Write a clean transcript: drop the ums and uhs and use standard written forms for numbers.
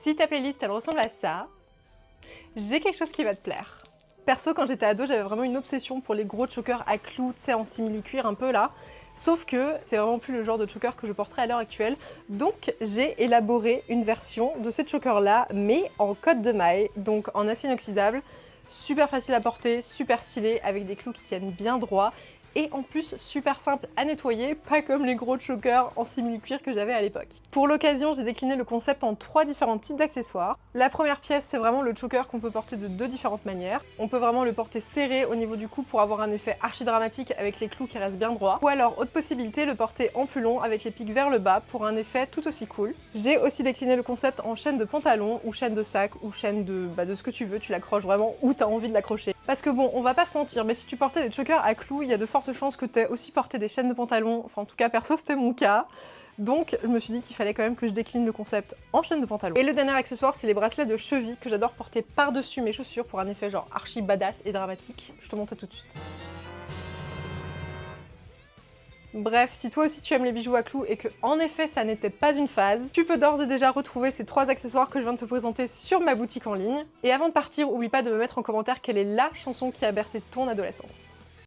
Si ta playlist elle ressemble à ça, j'ai quelque chose qui va te plaire. Perso, quand j'étais ado, j'avais vraiment une obsession pour les gros chokers à clous, tu sais, en simili-cuir un peu là. Sauf que c'est vraiment plus le genre de choker que je porterai à l'heure actuelle. Donc j'ai élaboré une version de ce choker là, mais en cotte de maille, donc en acier inoxydable. Super facile à porter, super stylé, avec des clous qui tiennent bien droit. Et en plus super simple à nettoyer, pas comme les gros chokers en simili-cuir que j'avais à l'époque. Pour l'occasion, j'ai décliné le concept en 3 différents types d'accessoires. La première pièce, c'est vraiment le choker qu'on peut porter de 2 différentes manières. On peut vraiment le porter serré au niveau du cou pour avoir un effet archi dramatique avec les clous qui restent bien droits. Ou alors, autre possibilité, le porter en plus long avec les pics vers le bas pour un effet tout aussi cool. J'ai aussi décliné le concept en chaîne de pantalon ou chaîne de sac ou chaîne de ce que tu veux, tu l'accroches vraiment où tu as envie de l'accrocher. Parce que bon, on va pas se mentir, mais si tu portais des chokers à clous, il y a de fortes chances que tu aies aussi porté des chaînes de pantalon, enfin en tout cas perso c'était mon cas. Donc je me suis dit qu'il fallait quand même que je décline le concept en chaîne de pantalon. Et le dernier accessoire, c'est les bracelets de cheville que j'adore porter par-dessus mes chaussures pour un effet genre archi badass et dramatique. Je te montre ça tout de suite. Bref, si toi aussi tu aimes les bijoux à clous et que en effet ça n'était pas une phase, tu peux d'ores et déjà retrouver ces 3 accessoires que je viens de te présenter sur ma boutique en ligne. Et avant de partir, oublie pas de me mettre en commentaire quelle est la chanson qui a bercé ton adolescence.